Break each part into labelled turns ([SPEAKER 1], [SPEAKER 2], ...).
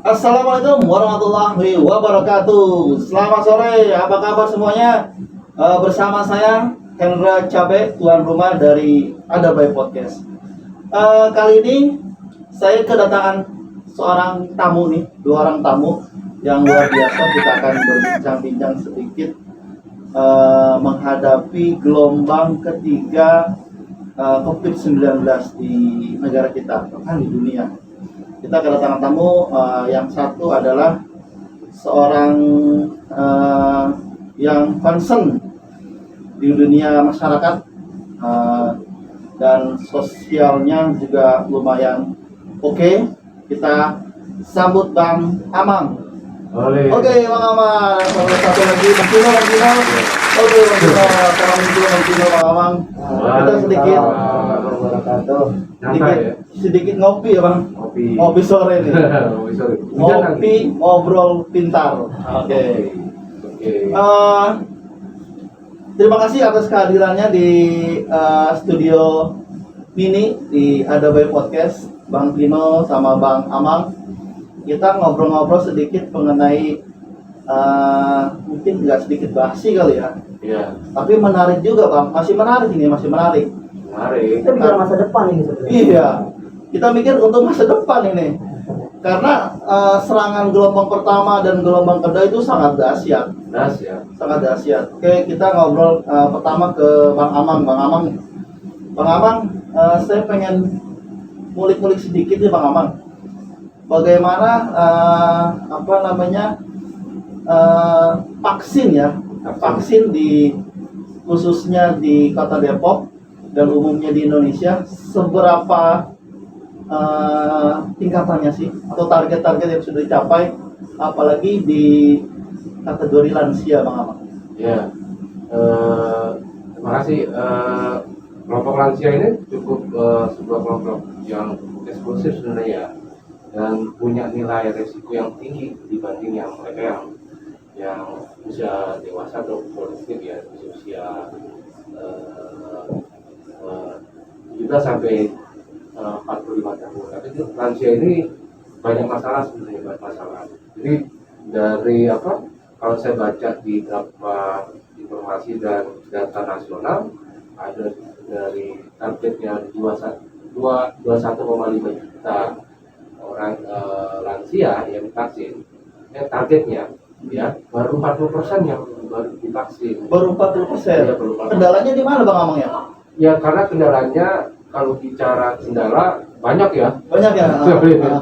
[SPEAKER 1] Assalamualaikum warahmatullahi wabarakatuh. Selamat sore, apa kabar semuanya? Bersama saya Hendra Cabe, tuan rumah dari Adabai Podcast. Kali ini saya kedatangan seorang tamu nih, dua orang tamu yang luar biasa. Kita akan berbincang-bincang sedikit menghadapi gelombang ketiga COVID-19 di negara kita, bahkan di dunia. Kita kedatangan tamu, yang satu adalah seorang yang concern di dunia masyarakat, dan sosialnya juga lumayan oke. Kita sambut Bang Amang. Oke, Bang Amang. Satu lagi Bang Tino. Oke, Bang Tino, Bang Amang. Kita sedikit ngopi ya Bang. Ngopi sore nih. Ngopi ngobrol pintar. Oke. Terima kasih atas kehadirannya di studio mini di Adabai Podcast, Bang Tino sama Bang Amang. Kita ngobrol-ngobrol sedikit mengenai mungkin nggak sedikit basi kali ya.
[SPEAKER 2] Iya.
[SPEAKER 1] Tapi menarik juga Bang. Masih menarik.
[SPEAKER 3] Kita bicara masa depan ini sebenarnya.
[SPEAKER 1] Iya. Kita mikir untuk masa depan ini. Karena serangan gelombang pertama dan gelombang kedua itu sangat dahsyat. Sangat dahsyat. Oke, kita ngobrol pertama ke Bang Amang. Bang Amang, saya pengen ngulik-ngulik sedikit nih Bang Amang. Bagaimana vaksin ya? Vaksin di khususnya di Kota Depok dan umumnya di Indonesia, seberapa tingkatannya sih atau target-target yang sudah dicapai, apalagi di kategori lansia Bang Amang?
[SPEAKER 2] Ya, terima kasih. Kelompok lansia ini cukup sebuah kelompok yang eksklusif sebenarnya, dan punya nilai resiko yang tinggi dibanding yang mereka yang usia dewasa atau produktif ya, usia 17 sampai 45 tahun. Tapi lansia ini banyak masalah sebenarnya, Jadi dari kalau saya baca di beberapa informasi dan data nasional, ada dari targetnya 21,5 juta orang lansia yang divaksin. Targetnya ya baru 40% yang baru divaksin.
[SPEAKER 1] Baru 40%.
[SPEAKER 2] Ya, baru 40%.
[SPEAKER 1] Kendalanya di mana Bang Amang ya?
[SPEAKER 2] Ya karena kendalanya, kalau bicara kendala banyak ya.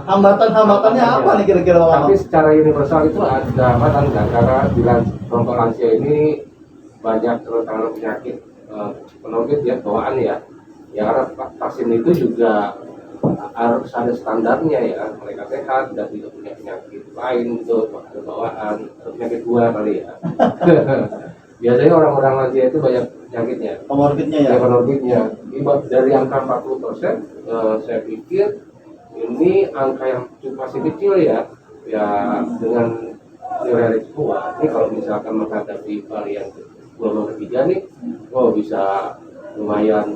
[SPEAKER 1] Hambatannya apa nih kira-kira Bang Amang?
[SPEAKER 2] Tapi secara universal itu ada hambatan kan, karena di kelompok lansia ini banyak terutama penyakit penyakit ya, bawaan ya. Ya karena vaksin itu juga harus ada standarnya ya, mereka sehat dan tidak punya penyakit lain itu bawaan, penyakit gula kali ya. Biasanya orang-orang lansia itu banyak penyakitnya, komorbidnya. Dari angka 40%, saya pikir ini angka yang cukup masih kecil ya dengan nilai risiko. Ini kalau misalkan menghadapi varian gelombang ketiga nih, bisa lumayan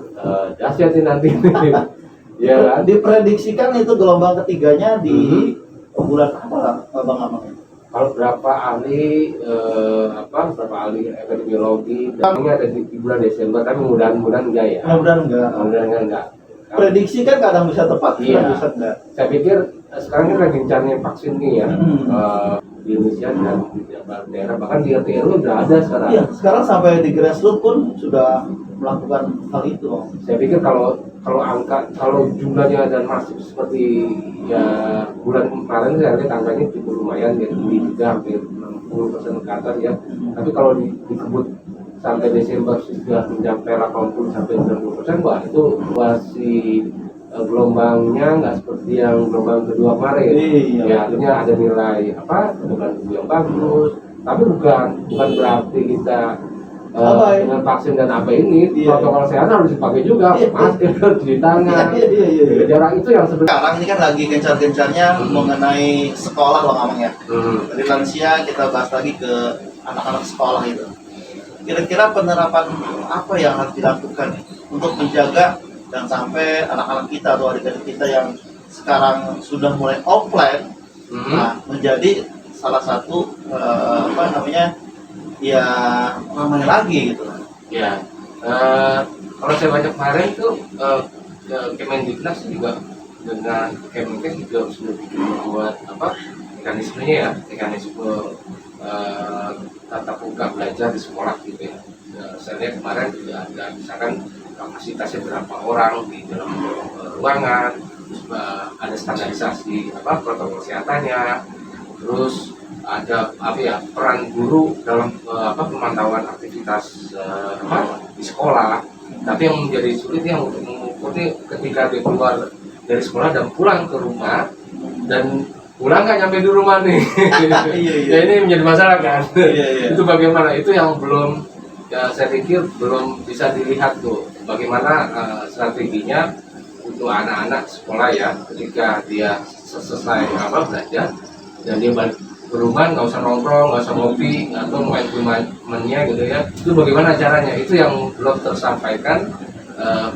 [SPEAKER 2] dahsyat sih nanti. Ya kan?
[SPEAKER 1] Diprediksikan itu gelombang ketiganya di bulan apa Bang Amang?
[SPEAKER 2] Kalau berapa ahli epidemiologi bilangnya ada di bulan Desember, tapi mudah-mudahan enggak ya. Mudah-mudahan enggak.
[SPEAKER 1] Prediksi kan kadang bisa tepat,
[SPEAKER 2] iya.
[SPEAKER 1] Bisa enggak.
[SPEAKER 2] Saya pikir sekarang ini lagi gencarnya vaksin nih ya. Di Indonesia dan di beberapa daerah, bahkan di RT RW udah ada sekarang.
[SPEAKER 1] Iya, sekarang sampai di grassroots pun sudah melakukan hal itu.
[SPEAKER 2] Saya pikir kalau jumlahnya dan masif seperti ya bulan kemarin, saya lihat angkanya cukup lumayan ya, juga hampir 60% ke atas ya. Tapi kalau dikebut sampai Desember sudah mencapai 80 sampai 90%, wah itu masih gelombangnya nggak seperti yang gelombang kedua kemarin.
[SPEAKER 1] Iya.
[SPEAKER 2] Ya artinya ada nilai gelombang kedua yang bagus, tapi bukan berarti kita dengan vaksin dan protokol kesehatan harus dipakai juga, masker, cuci tangan. Jarak itu yang sebenarnya.
[SPEAKER 1] Sekarang ini kan lagi gencar-gencarnya mengenai sekolah Bang Amang ya. Dari lansia kita bahas lagi ke anak-anak sekolah itu. Kira-kira penerapan apa yang harus dilakukan untuk menjaga dan sampai anak-anak kita atau adik-adik kita yang sekarang sudah mulai offline Nah, menjadi salah satu ya ramai lagi gitu.
[SPEAKER 2] Ya, kalau saya baca kemarin tuh Kemendiknas juga dengan Kemenkes juga sudah membuat mekanismenya ya, mekanisme tatap muka belajar di sekolah gitu ya. Saya lihat kemarin juga ada misalkan kapasitasnya berapa orang di dalam ruangan, terus ada standarisasi protokol kesehatannya, terus ada peran guru dalam pemantauan aktivitas di sekolah. Tapi yang menjadi sulit yang untuk mengukur ketika dia keluar dari sekolah dan pulang ke rumah dan pulang nggak nyampe di rumah nih. Ya ini menjadi masalah kan. Itu bagaimana, itu yang belum saya pikir belum bisa dilihat tuh bagaimana strateginya untuk anak-anak sekolah ya, ketika dia selesai belajar dan dia balik ke rumah, nggak usah nongkrong, nggak usah ngopi atau main temannya gitu ya. Itu bagaimana caranya, itu yang belum tersampaikan,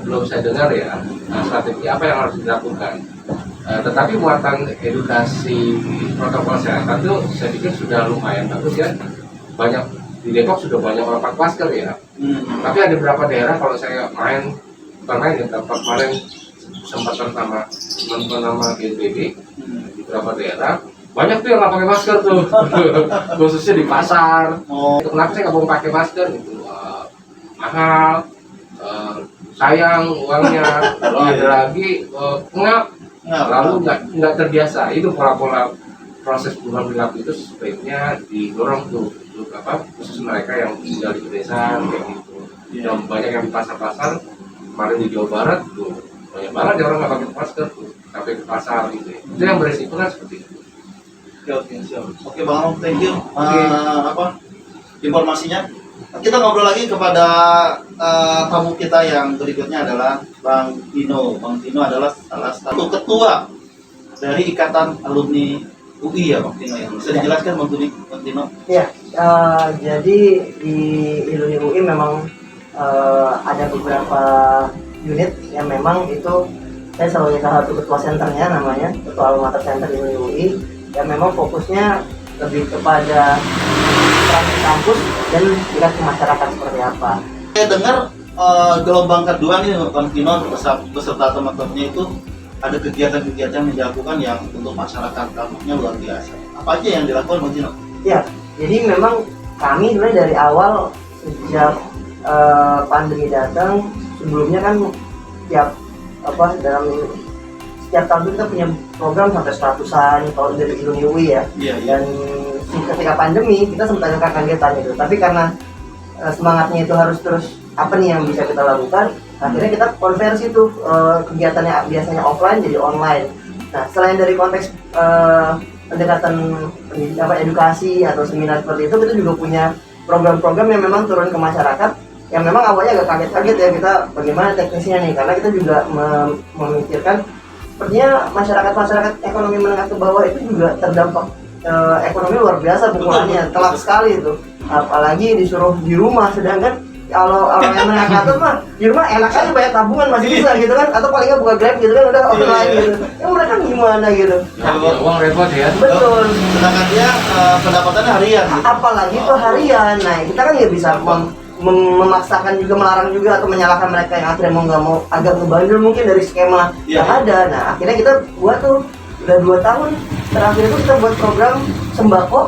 [SPEAKER 2] belum saya dengar ya. Strategi apa yang harus dilakukan. Tetapi muatan edukasi protokol kesehatan itu saya pikir sudah lumayan bagus ya. Banyak di Depok sudah banyak orang pakai masker ya. Tapi ada beberapa daerah kalau saya kemarin sempat sama teman-teman sama BNPB di beberapa daerah banyak tuh yang nggak pakai masker tuh, khususnya di pasar. Kenapa saya nggak mau pakai masker? Gitu, mahal, sayang uangnya. Lalu ada lagi lalu nggak terbiasa. Itu pola-pola proses perubahan perilaku itu sebaiknya didorong tuh untuk khusus mereka yang tinggal di pedesaan kayak gitu. Dan banyak yang di pasar-pasar kemarin di Jawa Barat tuh banyak banget orang nggak pakai masker tuh sampai ke pasar gitu. Itu yang beresiko kan seperti itu.
[SPEAKER 1] Oke, siap. Oke Bang Om, thank you. Informasinya. Kita ngobrol lagi kepada tamu kita yang berikutnya adalah Bang Tino. Bang Tino adalah salah satu ketua dari Ikatan Alumni UI ya Bang Tino ya. Bisa dijelaskan Bang Tino?
[SPEAKER 3] Iya, jadi di Alumni UI memang ada beberapa unit yang memang itu saya sebagai salah satu ketua senternya, namanya Ketua Alma Mater Center di Alumni UI. Yang memang fokusnya lebih kepada peran di kampus dan tingkat ke masyarakat seperti apa.
[SPEAKER 1] Saya dengar gelombang kedua nih Bang Tino beserta teman-temannya itu ada kegiatan-kegiatan yang dilakukan yang untuk masyarakat kampusnya luar biasa. Apa aja yang dilakukan Bang Tino?
[SPEAKER 3] Ya, jadi memang kami sebenarnya dari awal sejak pandemi datang, sebelumnya kan dalam setiap tahun kita punya program sampai 100-an kalau dari Alumni UI ya. Dan ketika pandemi kita sempat agak kagetan gitu. Tapi karena semangatnya itu harus terus apa nih yang bisa kita lakukan, akhirnya kita konversi tuh kegiatannya biasanya offline jadi online. Nah, selain dari konteks pendekatan edukasi atau seminar seperti itu, kita juga punya program-program yang memang turun ke masyarakat, yang memang awalnya agak kaget-kaget ya kita bagaimana teknisnya nih, karena kita juga memikirkan sepertinya masyarakat ekonomi menengah ke bawah itu juga terdampak ekonomi luar biasa pukulannya, telak sekali itu, apalagi disuruh di rumah, sedangkan kalau orang yang menengah ke atas mah di rumah enak aja banyak tabungan masih bisa gitu kan, atau paling nggak buka Grab gitu kan udah online gitu. Ya mereka gimana gitu.
[SPEAKER 2] Uang repot ya.
[SPEAKER 3] Betul.
[SPEAKER 1] Sedangkan dia pendapatannya harian. Gitu.
[SPEAKER 3] Apalagi itu harian. Nah kita kan nggak bisa memaksakan juga, melarang juga atau menyalahkan mereka yang akhirnya mau nggak mau agak ngebandel mungkin dari skema yang ada. Nah akhirnya kita buat tuh udah 2 tahun terakhir itu kita buat program sembako.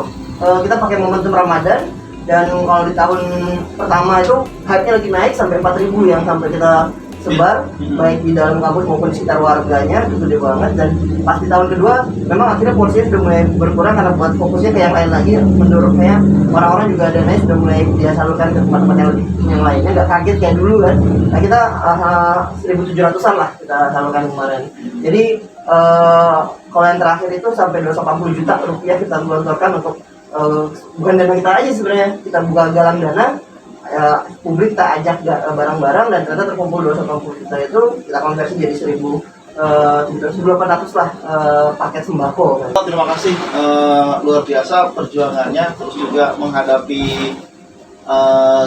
[SPEAKER 3] Kita pakai momentum Ramadan. Dan kalau di tahun pertama itu hype-nya lagi naik sampai 4.000 yang sampai kita sebar, baik di dalam kampus maupun di sekitar warganya, itu gede banget. Dan pas di tahun kedua memang akhirnya porsinya sudah mulai berkurang karena buat fokusnya ke yang lain lagi. Menurutnya orang-orang juga dananya sudah mulai dia salurkan ke tempat-tempat yang lainnya, nggak kaget kayak dulu kan. Nah kita 1.700-an lah kita salurkan kemarin. Jadi kalau yang terakhir itu sampai 280 juta rupiah kita gelontorkan untuk bukan dana kita aja sebenarnya, kita buka galang dana, publik kita ajak barang-barang, dan ternyata terkumpul 280 juta itu kita konversi jadi 1.800 lah paket sembako.
[SPEAKER 1] Terima kasih, luar biasa perjuangannya, terus juga menghadapi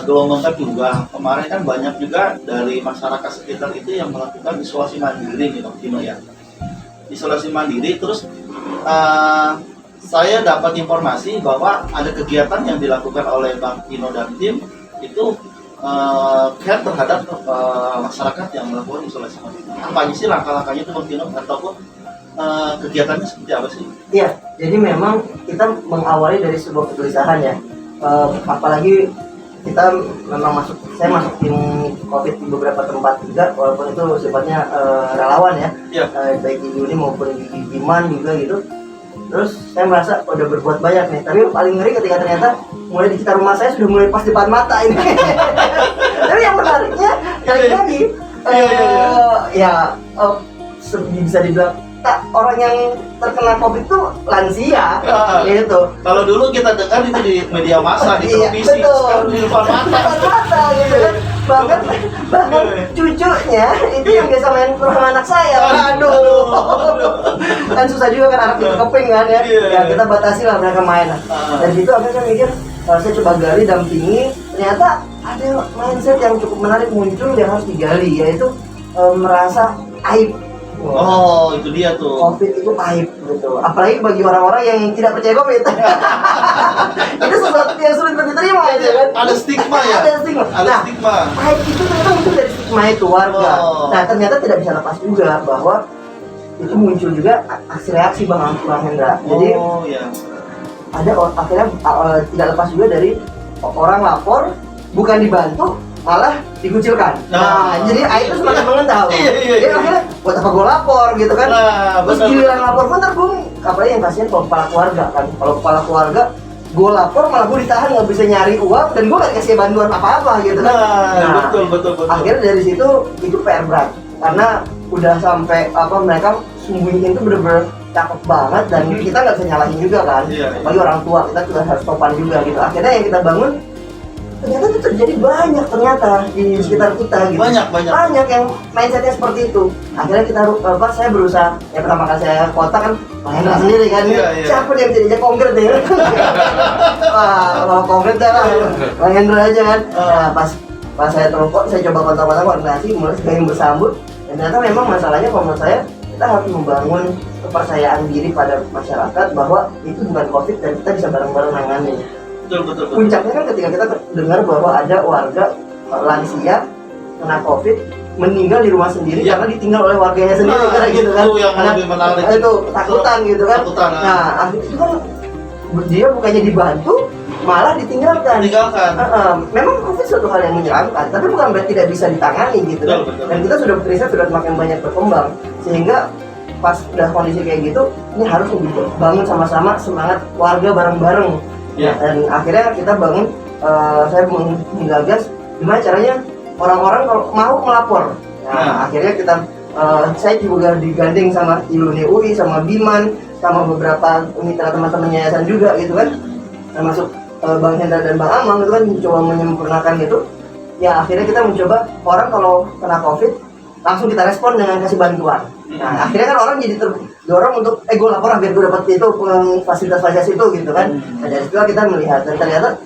[SPEAKER 1] gelombang kedua. Kemarin kan banyak juga dari masyarakat sekitar itu yang melakukan isolasi mandiri gitu Tino ya. isolasi mandiri. Terus saya dapat informasi bahwa ada kegiatan yang dilakukan oleh Bang Pino dan tim itu care terhadap masyarakat yang melakukan isolasi mandiri. Apa aja sih langkah-langkahnya itu Bang Pino, ataupun kegiatannya seperti apa sih?
[SPEAKER 3] Iya, jadi memang kita mengawali dari sebuah kegelisahan ya. Apalagi kita memang saya masuk tim COVID di beberapa tempat juga, walaupun itu sifatnya relawan ya.
[SPEAKER 1] Iya.
[SPEAKER 3] Baik di Uni maupun di Biman juga gitu. Terus saya merasa udah berbuat banyak nih, tapi yang paling ngeri ketika ternyata mulai di sekitar rumah saya sudah mulai pas depan mata ini. Tapi yang menariknya lagi bisa dibilang orang yang terkena COVID itu lansia, gitu.
[SPEAKER 1] Kalau dulu kita dengar itu di media massa, di televisi, sekarang di depan mata.
[SPEAKER 3] Gitu kan. Bahkan cucunya itu yang biasa main ke rumah anak saya. Aduh. Kan susah juga kan anak itu keping kan ya. Ya kita batasi lah mereka main. Dan situ akhirnya saya mikir, saya coba gali, dampingi, ternyata ada mindset yang cukup menarik muncul yang harus digali, yaitu merasa aib.
[SPEAKER 1] Oh, itu dia tuh.
[SPEAKER 3] COVID itu aib gitu. Apalagi bagi orang-orang yang tidak percaya COVID. Itu sesuatu yang sulit untuk diterima gitu kan.
[SPEAKER 1] Ada stigma ya?
[SPEAKER 3] Ada stigma.
[SPEAKER 1] Ada stigma.
[SPEAKER 3] Aib itu ternyata muncul dari stigma itu warga. Nah, ternyata tidak bisa lepas juga bahwa itu muncul juga aksi reaksi Bang Hendra. Jadi ada akhirnya tidak lepas juga dari orang lapor bukan dibantu, malah dikucilkan. Nah, jadi air itu semakin mengental. Jadi akhirnya buat apa gue lapor gitu kan. Terus giliran lapor pun terbung, apalagi yang kasihan kalau kepala keluarga kan. Kalau kepala keluarga gue lapor malah gue ditahan, nggak bisa nyari uang dan gue nggak dikasih bantuan apa-apa gitu kan.
[SPEAKER 1] Betul.
[SPEAKER 3] Akhirnya dari situ itu PR berat karena udah sampai mereka sembunyiin itu bener-bener cakep banget dan kita nggak bisa nyalahin juga kan. Apalagi orang tua kita juga harus topan juga gitu. Akhirnya yang kita bangun ternyata itu terjadi banyak ternyata di sekitar kita gitu. Banyak yang mindsetnya seperti itu. Akhirnya kita saya berusaha, ya pertama kali saya kota kan Bang Hendra sendiri kan. Siapa yang jadinya konkret ya? Kalau konkret dah lah Bang Hendra aja kan. Nah, pas saya telepon, saya coba kontak-kontak koordinasi, mulai sekali bersambut. Dan ternyata memang masalahnya kalau menurut saya kita harus membangun kepercayaan diri pada masyarakat bahwa itu bukan COVID dan kita bisa bareng-bareng nanganin.
[SPEAKER 1] Betul.
[SPEAKER 3] Puncaknya kan ketika kita dengar bahwa ada warga lansia kena COVID meninggal di rumah sendiri karena ditinggal oleh warganya sendiri gitu kan.
[SPEAKER 1] Itu yang lebih menarik.
[SPEAKER 3] Itu ketakutan gitu kan. Nah, akhirnya itu kan dia bukannya dibantu malah ditinggalkan. Memang COVID suatu hal yang menyeramkan, tapi bukan berarti tidak bisa ditangani gitu kan. Dan kita sudah riset sudah semakin banyak berkembang sehingga pas udah kondisi kayak gitu ini harus bangun sama-sama semangat warga bareng-bareng. Dan akhirnya kita bangun, saya menggagas gimana caranya orang-orang kalau mau melapor. Nah, akhirnya saya juga digandeng sama Iluni UI, sama Biman, sama beberapa mitra teman-teman yayasan juga gitu kan, termasuk Bang Hendra dan Bang Amang itu kan mencoba menyempurnakan gitu. Ya akhirnya kita mencoba orang kalau kena COVID langsung kita respon dengan kasih bantuan. Nah akhirnya kan orang jadi terdorong untuk gue lapor biar gue dapat itu fasilitas itu gitu kan. Nah dari situ kita melihat dan ternyata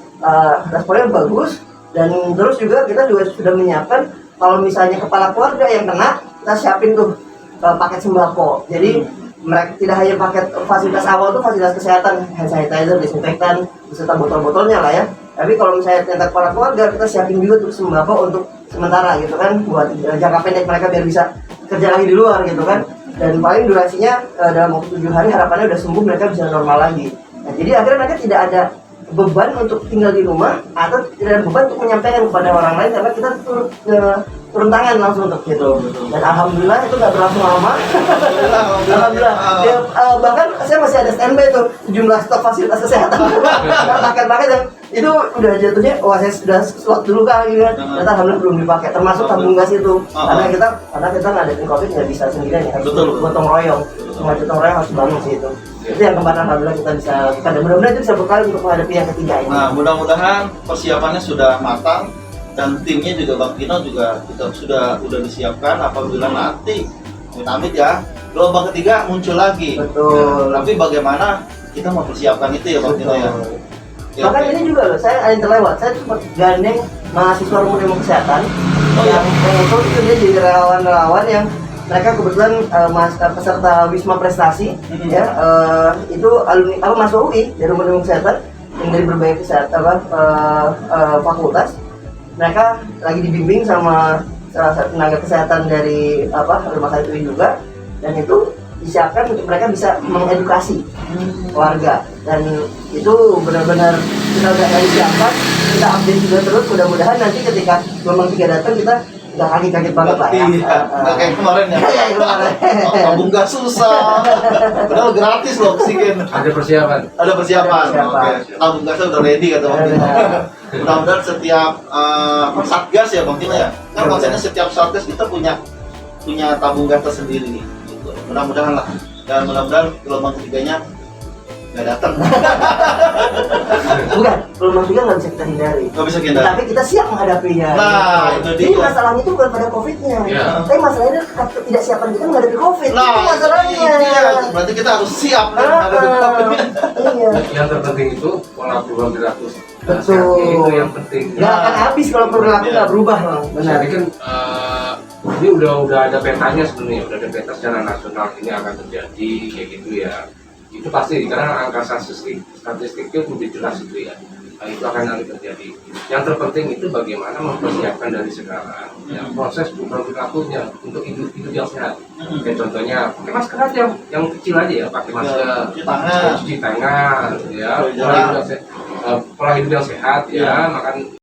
[SPEAKER 3] responnya bagus dan terus juga kita juga sudah menyiapkan kalau misalnya kepala keluarga yang kena kita siapin tuh paket sembako. Jadi mereka tidak hanya paket fasilitas awal tuh fasilitas kesehatan, hand sanitizer, disinfektan, beserta botol-botolnya lah ya. Tapi kalau misalnya ternyata kepala keluarga kita siapin juga tuh sembako untuk sementara gitu kan, buat jangka pendek mereka biar bisa kerja lagi di luar gitu kan. Dan paling durasinya dalam waktu 7 hari harapannya udah sembuh, mereka bisa normal lagi. Nah, jadi akhirnya mereka tidak ada beban untuk tinggal di rumah atau tidak ada beban untuk menyampaikan kepada orang lain karena kita turun tangan langsung untuk gitu. Dan alhamdulillah itu nggak berlangsung lama. Alhamdulillah. Ya, bahkan saya masih ada standby tuh jumlah stok fasilitas kesehatan. Paket-paket yang itu udah jatuhnya, saya sudah slot dulu kan gitu kan. Ternyata alhamdulillah belum dipakai. Termasuk tabung gas itu. Karena kita ngadepin COVID nggak bisa sendirian ya. Harus gotong royong. Semua gotong royong harus bangun sih itu. Itu yang kemarin alhamdulillah kita bisa lakukan. Dan mudah-mudahan itu bisa berkali untuk menghadapi yang ketiga ini.
[SPEAKER 1] Nah, mudah-mudahan persiapannya sudah matang dan timnya juga Bang Pino juga kita sudah disiapkan apabila nanti amit-amit ya gelombang ketiga muncul lagi.
[SPEAKER 3] Betul.
[SPEAKER 1] Tapi bagaimana kita mempersiapkan itu ya Bang Pino ya.
[SPEAKER 3] Bahkan ini juga loh, saya ada yang terlewat. Saya sempat gandeng mahasiswa rumah ilmu kesehatan yang itu dia jadi relawan-relawan yang mereka kebetulan peserta Wisma Prestasi ya, itu alumni mahasiswa UI dari Rumah Ilmu Kesehatan yang dari berbagai kesehatan fakultas. Mereka lagi dibimbing sama salah satu tenaga kesehatan dari rumah sakit UI juga, dan itu disiapkan untuk mereka bisa mengedukasi warga, dan itu benar-benar kita udah lagi siapkan, kita update juga terus. Mudah-mudahan nanti ketika gelombang 3 datang kita udah kaget banget lah ya.
[SPEAKER 1] Iya, nggak kayak kemarin ya.
[SPEAKER 3] Kayak kemarin.
[SPEAKER 1] Tabung gas susah. Padahal gratis loh oksigen.
[SPEAKER 2] Ada persiapan.
[SPEAKER 1] Ada persiapan.
[SPEAKER 3] Ada persiapan.
[SPEAKER 1] Oke. Tabung gasnya udah ready kata Bang Timo. Mudah-mudahan setiap satgas ya Bang Timo ya. Kan konsepnya setiap satgas kita punya tabung gas tersendiri. Gitu. Mudah-mudahan lah. Dan mudah-mudahan gelombang ketiganya nggak datang.
[SPEAKER 3] Bukan, gelombang 3 nggak bisa kita hindari.
[SPEAKER 1] Nggak bisa kita.
[SPEAKER 3] Tapi kita siap menghadapinya.
[SPEAKER 1] Nah, itu dia.
[SPEAKER 3] Jadi masalahnya itu bukan pada COVID-nya.
[SPEAKER 2] Iya.
[SPEAKER 3] Tapi masalahnya ketidaksiapan kita menghadapi COVID.
[SPEAKER 1] Nah,
[SPEAKER 3] itu masalahnya.
[SPEAKER 1] iya. Berarti kita harus siap nih menghadapi COVID.
[SPEAKER 3] Iya.
[SPEAKER 2] Yang terpenting itu pola perubahan perilaku.
[SPEAKER 3] Betul.
[SPEAKER 2] Itu yang penting.
[SPEAKER 3] Nggak akan habis kalau perilaku nggak berubah, Bang. Benar.
[SPEAKER 2] Jadi kan ini udah ada petanya sebenarnya, udah ada peta secara nasional ini akan terjadi kayak gitu ya. Itu pasti karena angka statistiknya lebih jelas itu ya. Nah, itu akan terjadi. Yang terpenting itu bagaimana mempersiapkan dari sekarang ya, proses perubahan perilakunya untuk hidup yang sehat. Kayak contohnya pakai masker aja, yang kecil aja ya, pakai masker,
[SPEAKER 1] Cuci tangan.
[SPEAKER 2] ya, pola hidup yang sehat ya, makan